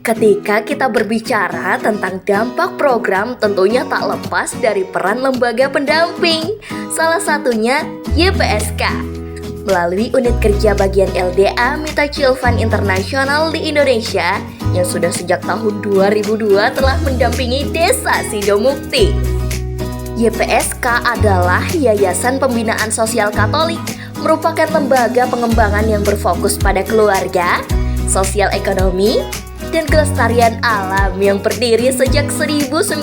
Ketika kita berbicara tentang dampak program, tentunya tak lepas dari peran lembaga pendamping. Salah satunya YPSK. Melalui unit kerja bagian LDA Mita Chilvan Internasional di Indonesia yang sudah sejak tahun 2002 telah mendampingi Desa Sidomukti. YPSK adalah Yayasan Pembinaan Sosial Katolik, merupakan lembaga pengembangan yang berfokus pada keluarga, sosial ekonomi, dan kelestarian alam yang berdiri sejak 1966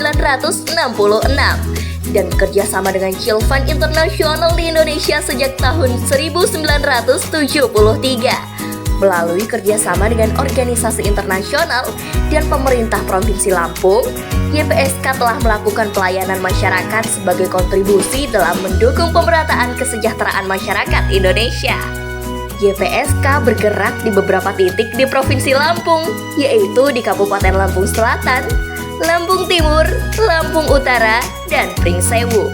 dan kerjasama dengan Chilvan Internasional di Indonesia sejak tahun 1973. Melalui kerjasama dengan organisasi internasional dan pemerintah Provinsi Lampung, YPSK telah melakukan pelayanan masyarakat sebagai kontribusi dalam mendukung pemerataan kesejahteraan masyarakat Indonesia. YPSK bergerak di beberapa titik di Provinsi Lampung, yaitu di Kabupaten Lampung Selatan, Lampung Timur, Lampung Utara, dan Pringsewu.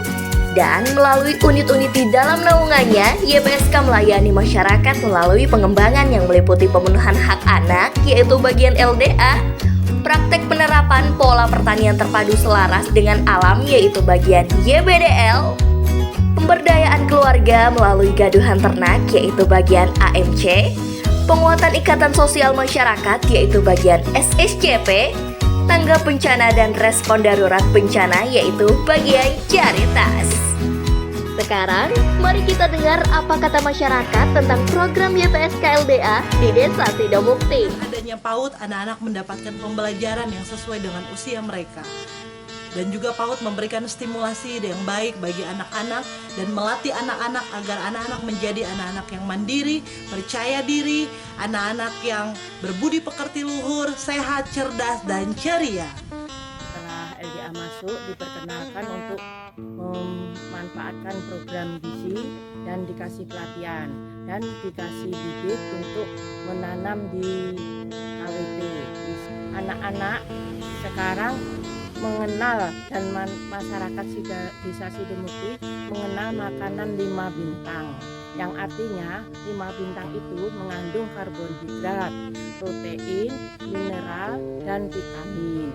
Dan melalui unit-unit di dalam naungannya, YPSK melayani masyarakat melalui pengembangan yang meliputi pemenuhan hak anak, yaitu bagian LDA, praktek penerapan pola pertanian terpadu selaras dengan alam, yaitu bagian YBDL, pemberdayaan keluarga melalui gaduhan ternak, yaitu bagian AMC, penguatan ikatan sosial masyarakat, yaitu bagian SSCP, tanggap bencana dan respon darurat bencana, yaitu bagian Caritas. Sekarang, mari kita dengar apa kata masyarakat tentang program YPSK LDA di Desa Sidomukti. Adanya PAUD, anak-anak mendapatkan pembelajaran yang sesuai dengan usia mereka. Dan juga PAUD memberikan stimulasi yang baik bagi anak-anak dan melatih anak-anak agar anak-anak menjadi anak-anak yang mandiri, percaya diri, anak-anak yang berbudi pekerti luhur, sehat, cerdas, dan ceria. Setelah LDA masuk, diperkenalkan untuk memanfaatkan program gizi dan dikasih pelatihan dan dikasih bibit untuk menanam di KWT. Anak-anak sekarang mengenal dan masyarakat Desa Sidomukti mengenal makanan 5 bintang, yang artinya 5 bintang itu mengandung karbohidrat, protein, mineral, dan vitamin.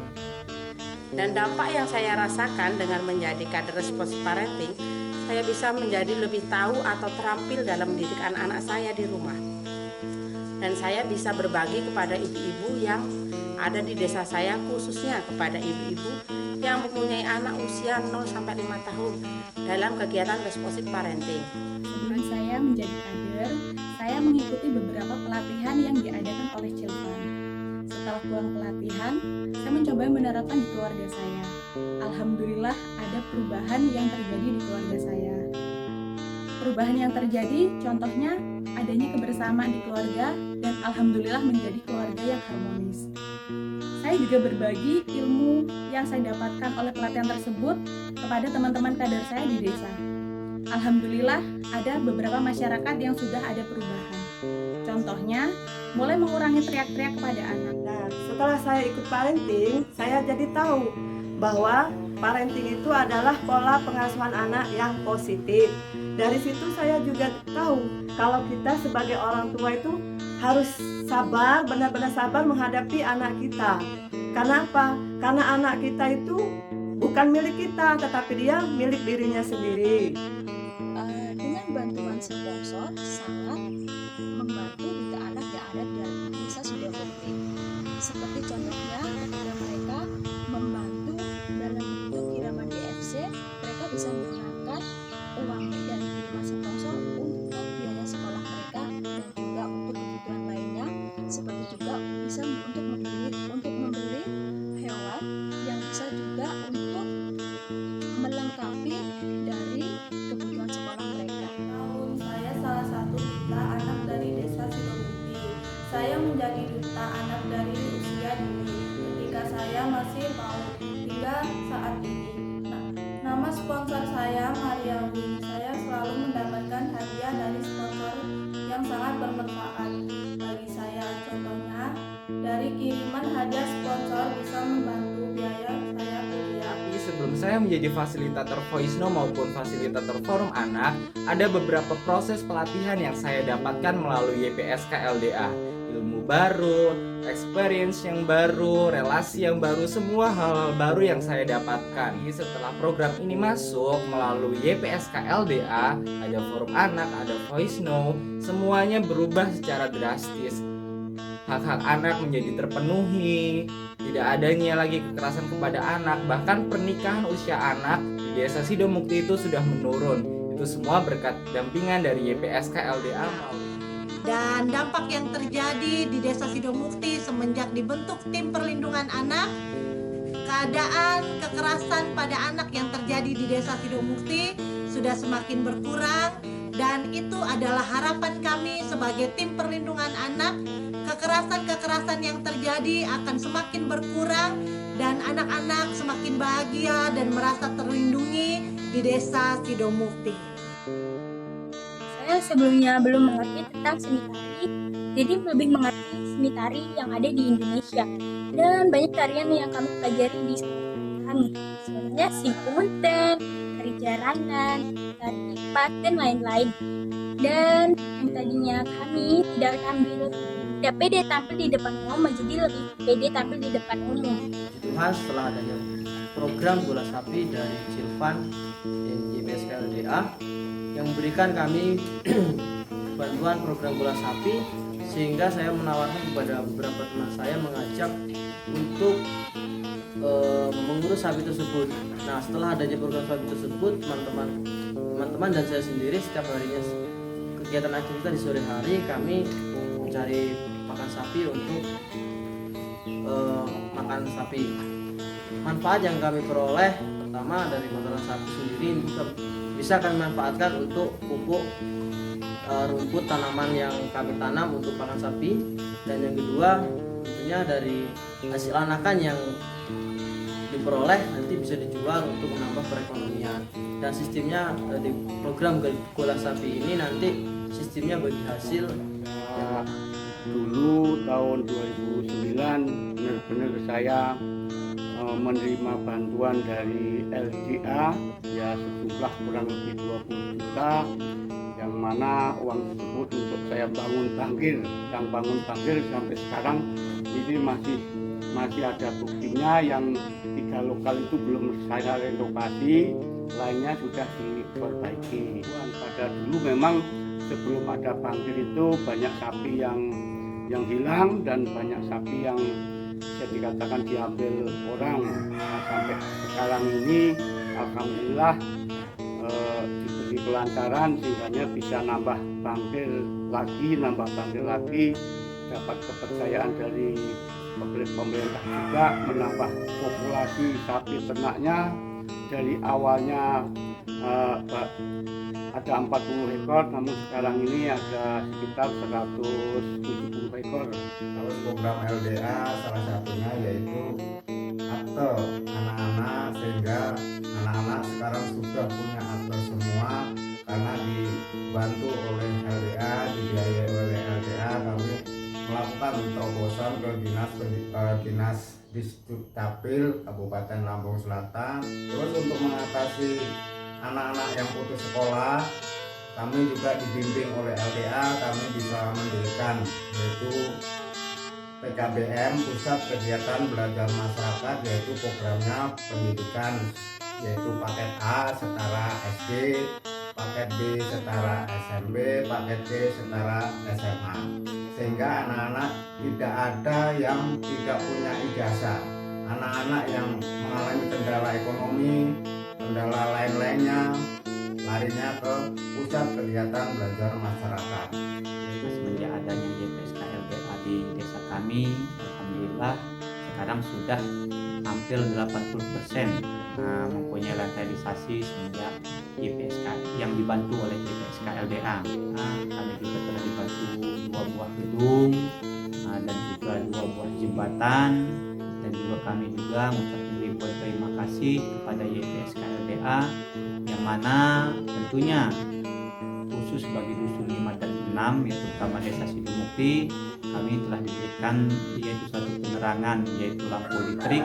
Dan dampak yang saya rasakan dengan menjadi kader responsive parenting, saya bisa menjadi lebih tahu atau terampil dalam mendidik anak-anak saya di rumah. Dan saya bisa berbagi kepada ibu-ibu yang ada di desa saya, khususnya kepada ibu-ibu yang mempunyai anak usia 0-5 tahun dalam kegiatan responsive parenting. Sebelum saya menjadi kader, saya mengikuti beberapa pelatihan yang diadakan oleh Chilvan. Setelah pulang pelatihan, saya mencoba menerapkan di keluarga saya. Alhamdulillah ada perubahan yang terjadi di keluarga saya. Perubahan yang terjadi contohnya adanya kebersamaan di keluarga dan alhamdulillah menjadi keluarga yang harmonis. Saya juga berbagi ilmu yang saya dapatkan oleh pelatihan tersebut kepada teman-teman kader saya di desa. Alhamdulillah ada beberapa masyarakat yang sudah ada perubahan. Contohnya, mulai mengurangi teriak-teriak kepada anak. Nah, setelah saya ikut parenting, saya jadi tahu bahwa parenting itu adalah pola pengasuhan anak yang positif. Dari situ saya juga tahu kalau kita sebagai orang tua itu harus sabar, benar-benar sabar menghadapi anak kita. Karena apa? Karena anak kita itu bukan milik kita, tetapi dia milik dirinya sendiri. Dengan bantuan sponsor sangat membantu duta anak yang ada di Desa Sidomukti. Seperti contohnya, mereka membantu dalam bentuk kiriman DFC, mereka bisa menggunakan uang dari kiriman sponsor untuk biaya sekolah mereka dan juga untuk kebutuhan lainnya, seperti juga bisa untuk membeli hewan yang bisa juga untuk melengkapi dari kebutuhan sekolah mereka. Saya salah satu duta anak dari Desa Sidomukti. Saya menjadi duta anak dari usia dini ketika saya masih PAUD hingga saat ini. Nama sponsor saya Mariawi. Saya selalu mendapatkan hadiah dari sponsor yang sangat bermanfaat bagi saya. Contohnya, dari kiriman hadiah sponsor bisa membantu biaya saya kuliah. Sebelum saya menjadi fasilitator Voiceno maupun fasilitator forum anak, ada beberapa proses pelatihan yang saya dapatkan melalui YPSK LDA. ilmu baru, experience yang baru, relasi yang baru, semua hal-hal baru yang saya dapatkan. Setelah program ini masuk melalui YPSK LDA, ada forum anak, ada voice note, semuanya berubah secara drastis. Hak-hak anak menjadi terpenuhi, tidak adanya lagi kekerasan kepada anak, bahkan pernikahan usia anak di Desa Sidomukti itu sudah menurun. Itu semua berkat dampingan dari YPSK LDA. Dan dampak yang terjadi di Desa Sidomukti semenjak dibentuk tim perlindungan anak, keadaan kekerasan pada anak yang terjadi di Desa Sidomukti sudah semakin berkurang, dan itu adalah harapan kami sebagai tim perlindungan anak. Kekerasan-kekerasan yang terjadi akan semakin berkurang dan anak-anak semakin bahagia dan merasa terlindungi di Desa Sidomukti. Saya sebelumnya belum mengerti tentang seni tari, jadi lebih mengerti seni tari yang ada di Indonesia. Dan banyak tarian yang kami pelajari di sekolah kami, sebenarnya sing punten, tari jaranan, tari lipat, dan lain-lain. Dan yang tadinya kami tidak pede tampil di depan umum menjadi lebih pede tampil di depan umum. Tuhan, setelah adanya program bola sapi dari Cilvan dan YPSK LDA yang memberikan kami bantuan program bola sapi, sehingga saya menawarkan kepada beberapa teman saya mengajak untuk mengurus sapi tersebut. Nah, setelah adanya program sapi tersebut, teman-teman dan saya sendiri setiap harinya kegiatan aktivitas di sore hari kami mencari pakan sapi untuk makan sapi. Manfaat yang kami peroleh pertama dari kotoran sapi sendiri bisa kami manfaatkan untuk pupuk rumput tanaman yang kami tanam untuk pakan sapi, dan yang kedua tentunya dari hasil anakan yang diperoleh nanti bisa dijual untuk menambah perekonomian. Dan sistemnya di program bola sapi ini nanti sistemnya bagi hasil. Dulu tahun 2009 benar-benar saya menerima bantuan dari LDA ya sejumlah kurang lebih 20 juta, yang mana uang tersebut untuk saya bangun bangkir. Yang bangun bangkir sampai sekarang ini masih ada buktinya, yang 3 lokal itu belum saya renovasi, lainnya sudah diperbaiki. Pada dulu memang sebelum ada bangkir itu banyak sapi yang hilang dan banyak sapi yang bisa dikatakan diambil orang. Nah, sampai sekarang ini alhamdulillah diberi kelancaran sehingga bisa nambah bangkir lagi, dapat kepercayaan dari pemerintah juga menambah populasi sapi ternaknya. Dari awalnya ada 40 ekor, namun sekarang ini ada sekitar 170 ekor. Terus program LDA salah satunya yaitu akte anak-anak, sehingga anak-anak sekarang sudah punya akte semua karena dibantu oleh LDA, dibiayai oleh LDA. Kami melakukan terobosan ke dinas Disdukcapil Kabupaten Lampung Selatan. Terus untuk mengatasi anak-anak yang putus sekolah, kami juga dibimbing oleh LDA. Kami bisa mendirikan yaitu PKBM, Pusat Kegiatan Belajar Masyarakat, yaitu programnya pendidikan, yaitu paket A setara SD, paket B setara SMP, paket C setara SMA, sehingga anak-anak tidak ada yang tidak punya ijazah. Anak-anak yang mengalami kendala ekonomi, kendala lain-lainnya, larinya ke Pusat Kegiatan Belajar Masyarakat. Semenjak adanya YPSK LDA di desa kami, alhamdulillah sekarang sudah hampir 80% mempunyai landailisasi semenjak YPSK yang dibantu oleh YPSK LDA. Kami juga telah dibantu 2 buah gedung dan juga 2 buah jembatan, dan juga kami juga mengucapkan ribuan terima kasih kepada YPSK LDA, yang mana tentunya khusus bagi dusun 5 dan 6 yaitu terutama Desa Sidomukti, kami telah diberikan yaitu satu penerangan, yaitu lampu listrik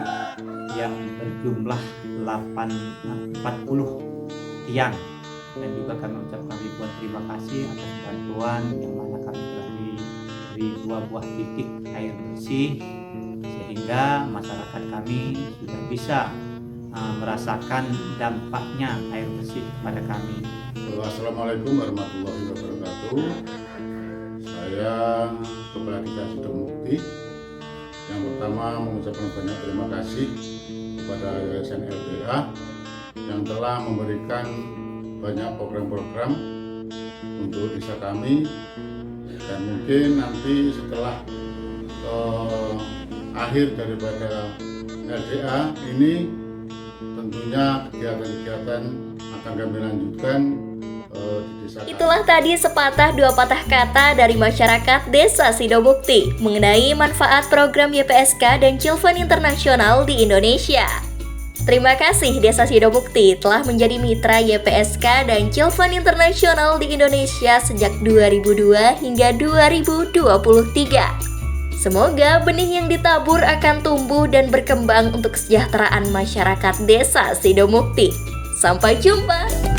yang berjumlah 40 tiang, dan juga kami ucapkan ribuan terima kasih atas bantuan yang mana kami telah memberi 2 buah titik air bersih sehingga masyarakat kami sudah bisa merasakan dampaknya air bersih kepada kami. Assalamualaikum warahmatullahi wabarakatuh. Saya Kepala Desa Sidomukti. Yang pertama mengucapkan banyak terima kasih kepada Yayasan LDA yang telah memberikan banyak program-program untuk desa kami, dan mungkin nanti setelah akhir daripada LDA ini tentunya kegiatan-kegiatan akan kami lanjutkan di desa kami. Itulah tadi sepatah dua patah kata dari masyarakat Desa Sidomukti mengenai manfaat program YPSK dan Children International di Indonesia. Terima kasih Desa Sidomukti telah menjadi mitra YPSK dan Children International di Indonesia sejak 2002 hingga 2023. Semoga benih yang ditabur akan tumbuh dan berkembang untuk kesejahteraan masyarakat Desa Sidomukti. Sampai jumpa!